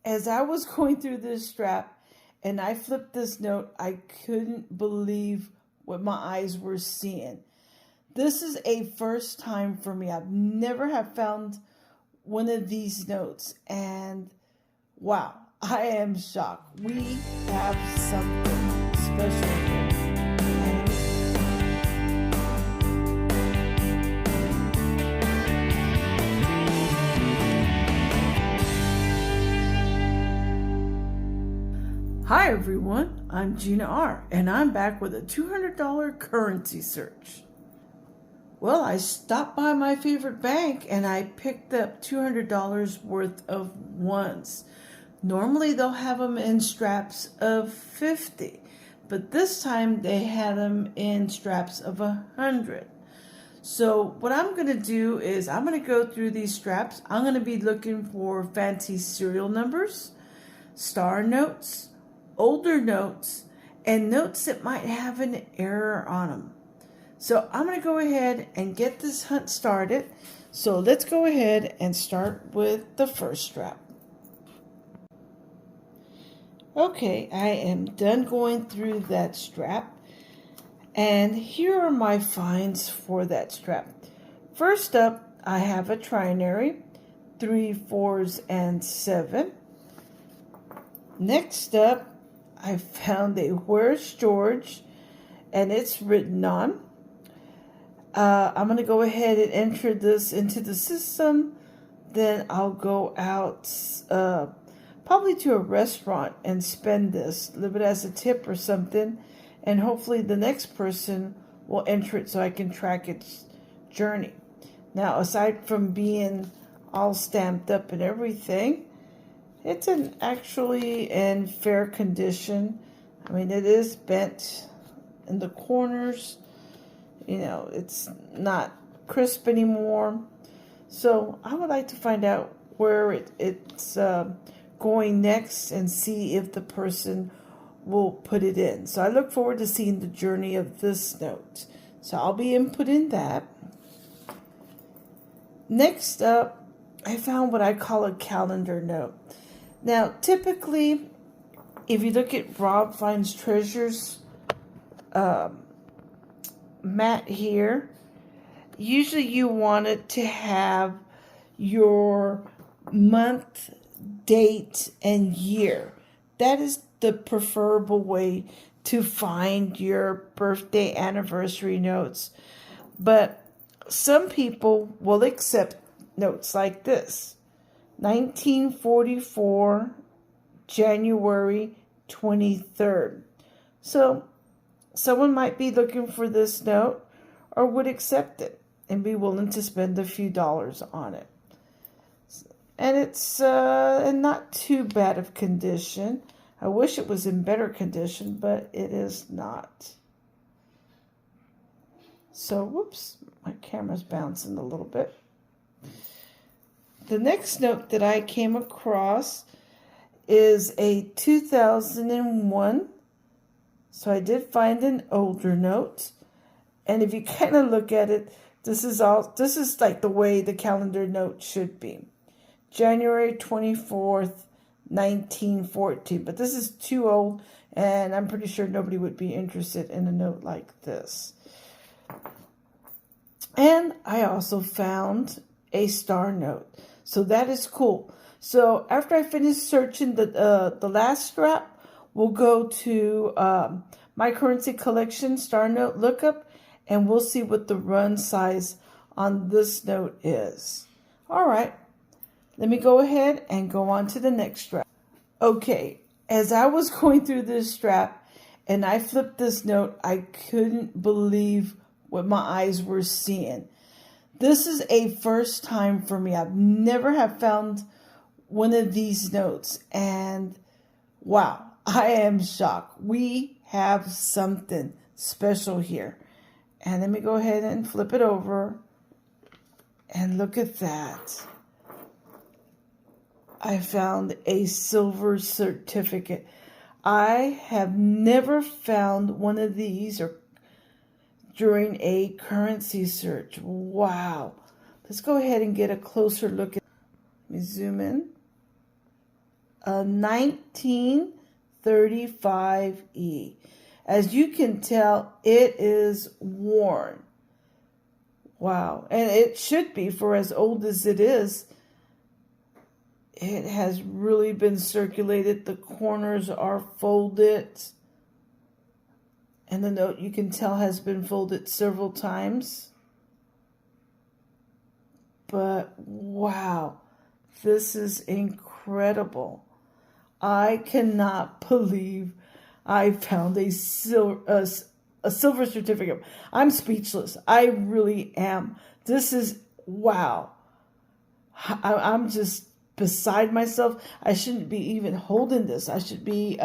As I was going through this strap and I flipped this note, I couldn't believe what my eyes were seeing. This is a first time for me. I've never have found one of these notes, and wow, I am shocked. We have something special here. Hi everyone, I'm Gina R, and I'm back with a $200 currency search. Well, I stopped by my favorite bank and I picked up $200 worth of ones. Normally they'll have them in straps of 50, but this time they had them in straps of 100. So what I'm going to do is I'm going to go through these straps. I'm going to be looking for fancy serial numbers, star notes, older notes, and notes that might have an error on them. So I'm going to go ahead and get this hunt started. So let's go ahead and start with the first strap. Okay, I am done going through that strap. And here are my finds for that strap. First up, I have a trinary, 3, 4s, and 7. Next up, I found a Where's George, and it's written on. I'm going to go ahead and enter this into the system. Then I'll go out probably to a restaurant and spend this, leave it as a tip or something, and hopefully the next person will enter it so I can track its journey. Now, aside from being all stamped up and everything, it's actually in fair condition. I mean, it is bent in the corners. You know, it's not crisp anymore. So I would like to find out where it's going next and see if the person will put it in. So I look forward to seeing the journey of this note. So I'll be inputting that. Next up, I found what I call a calendar note. Now, typically, if you look at Rob Finds Treasures mat here, usually you want it to have your month, date, and year. That is the preferable way to find your birthday anniversary notes. But some people will accept notes like this: 1944, January 23rd. So someone might be looking for this note or would accept it and be willing to spend a few dollars on it. And it's in not too bad of condition. I wish it was in better condition, but it is not. So, whoops, my camera's bouncing a little bit. The next note that I came across is a 2001. So I did find an older note. And if you kind of look at it, this is like the way the calendar note should be. January 24th, 1914. But this is too old, and I'm pretty sure nobody would be interested in a note like this. And I also found a star note. So that is cool. So after I finish searching the last strap, we'll go to my currency collection star note lookup, and we'll see what the run size on this note is. All right, let me go ahead and go on to the next strap. Okay, as I was going through this strap and I flipped this note, I couldn't believe what my eyes were seeing. This is a first time for me. I've never have found one of these notes, and wow, I am shocked. We have something special here. And let me go ahead and flip it over. And look at that. I found a silver certificate. I have never found one of these during a currency search. Wow. Let's go ahead and get a closer look. Let me zoom in. a 1935E. As you can tell, it is worn. Wow. And it should be, for as old as it is. It has really been circulated. The corners are folded. And the note, you can tell, has been folded several times. But wow, this is incredible. I cannot believe I found a silver certificate. I'm speechless. I really am. This is, wow. I'm just beside myself. I shouldn't be even holding this. I should be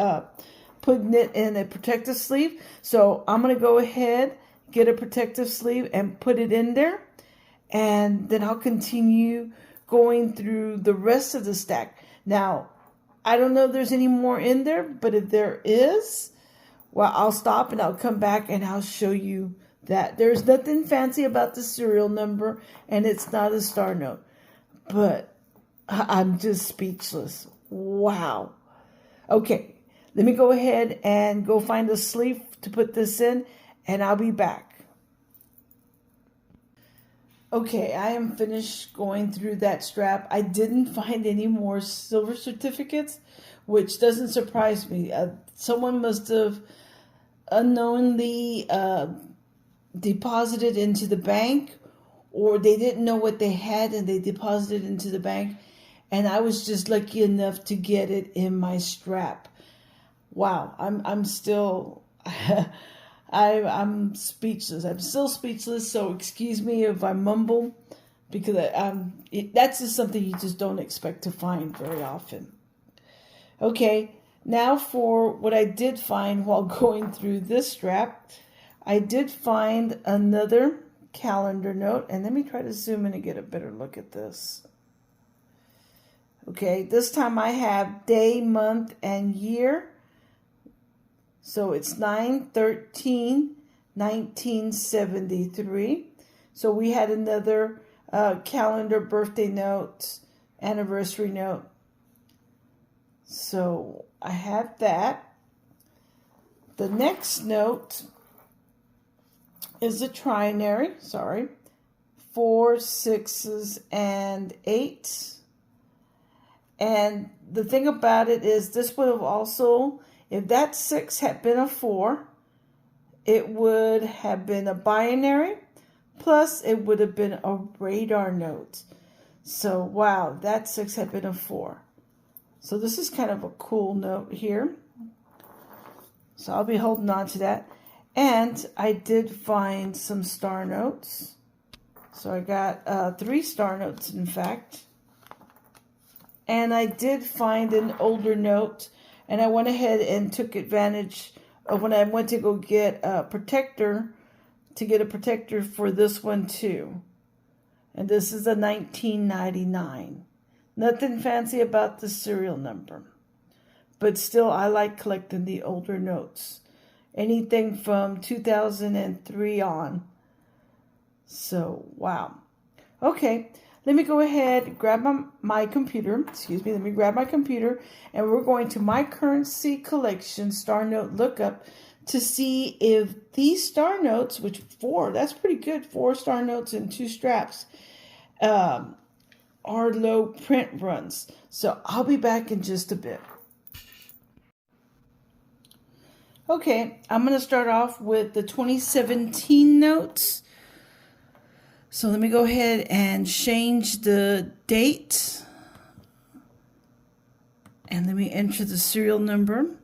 putting it in a protective sleeve. So I'm going to go ahead, get a protective sleeve and put it in there. And then I'll continue going through the rest of the stack. Now, I don't know if there's any more in there, but if there is, well, I'll stop and I'll come back and I'll show you that. There's nothing fancy about the serial number, and it's not a star note. But I'm just speechless. Wow. Okay, let me go ahead and go find a sleeve to put this in, and I'll be back. Okay, I am finished going through that strap. I didn't find any more silver certificates, which doesn't surprise me. Someone must have unknowingly deposited into the bank, or they didn't know what they had and they deposited into the bank. And I was just lucky enough to get it in my strap. Wow, I'm still... I'm speechless. I'm still speechless, so excuse me if I mumble, because that's just something you just don't expect to find very often. Okay, now for what I did find while going through this strap. I did find another calendar note, and let me try to zoom in and get a better look at this. Okay, this time I have day, month, and year. So it's 9/13/1973. So we had another calendar birthday note, anniversary note. So I have that. The next note is a trinary, 4, 6s, and 8. And the thing about it is this would have also... If that 6 had been a 4, it would have been a binary, plus it would have been a radar note. So, wow, that 6 had been a 4. So this is kind of a cool note here. So I'll be holding on to that. And I did find some star notes. So I got 3 star notes, in fact. And I did find an older note. And I went ahead and took advantage of when I went to go get a protector, to get a protector for this one too. And this is a 1999. Nothing fancy about the serial number. But still, I like collecting the older notes. Anything from 2003 on. So, wow. Okay. Let me go ahead and grab my computer. Let me grab my computer. And we're going to my currency collection star note lookup to see if these star notes, which 4, that's pretty good, 4 star notes and 2 straps, are low print runs. So I'll be back in just a bit. Okay, I'm going to start off with the 2017 notes. So let me go ahead and change the date. And let me enter the serial number.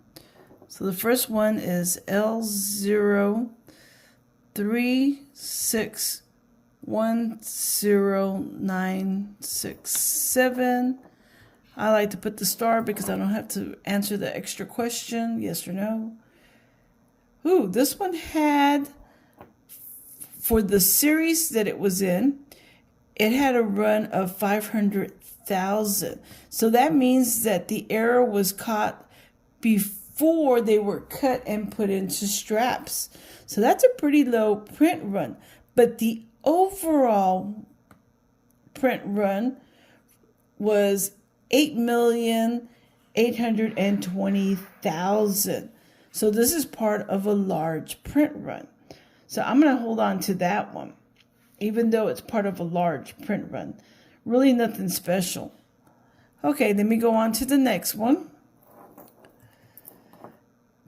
So the first one is L036109667. I like to put the star because I don't have to answer the extra question, yes or no. Ooh, this one had... For the series that it was in, it had a run of 500,000. So that means that the error was caught before they were cut and put into straps. So that's a pretty low print run. But the overall print run was 8,800,000 820,000. So this is part of a large print run. So I'm going to hold on to that one, even though it's part of a large print run. Really nothing special. Okay, let me go on to the next one.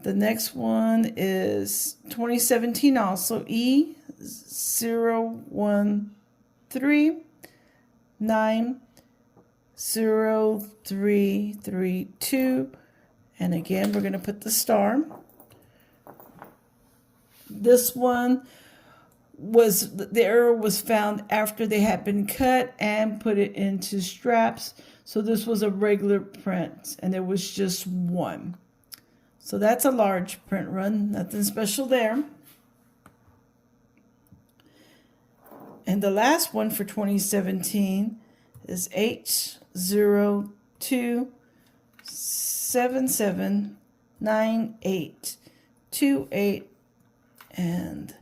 The next one is 2017 also, E01390332. And again, we're going to put the star. This one was, the error was found after they had been cut and put it into straps. So this was a regular print and there was just one. So that's a large print run, nothing special there. And the last one for 2017 is H02779828. And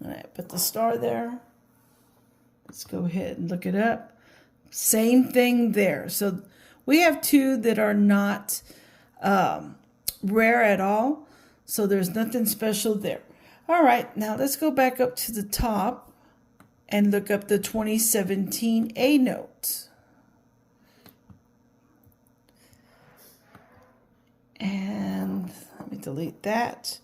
I put the star there. Let's go ahead and look it up. Same thing there. So we have two that are not rare at all. So there's nothing special there. All right, now let's go back up to the top and look up the 2017 A note. And let me delete that.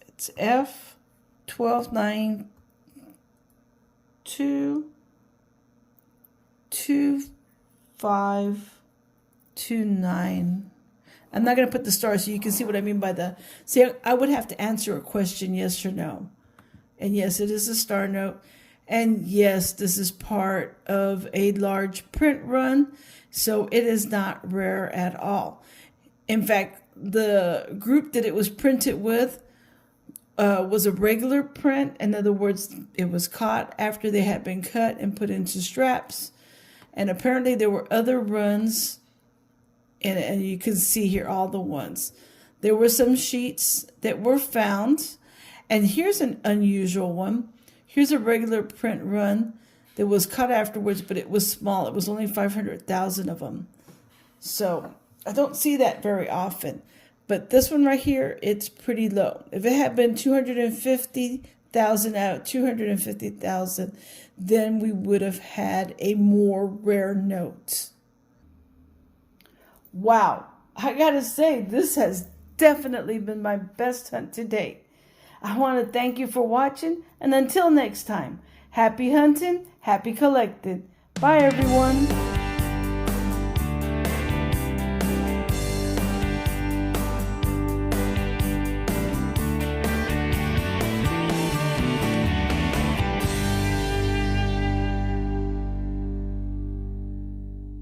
It's F12922529. I'm not going to put the star so you can see what I mean by the... See, I would have to answer a question, yes or no. And yes, it is a star note. And yes, this is part of a large print run. So it is not rare at all. In fact, the group that it was printed with was a regular print. In other words, it was caught after they had been cut and put into straps. And apparently there were other runs, and you can see here all the ones. There were some sheets that were found. And here's an unusual one. Here's a regular print run that was cut afterwards, but it was small. It was only 500,000 of them. So I don't see that very often. But this one right here, it's pretty low. If it had been 250,000 out, 250,000, then we would have had a more rare note. Wow, I gotta say, this has definitely been my best hunt to date. I want to thank you for watching, and until next time, happy hunting, happy collecting. Bye, everyone.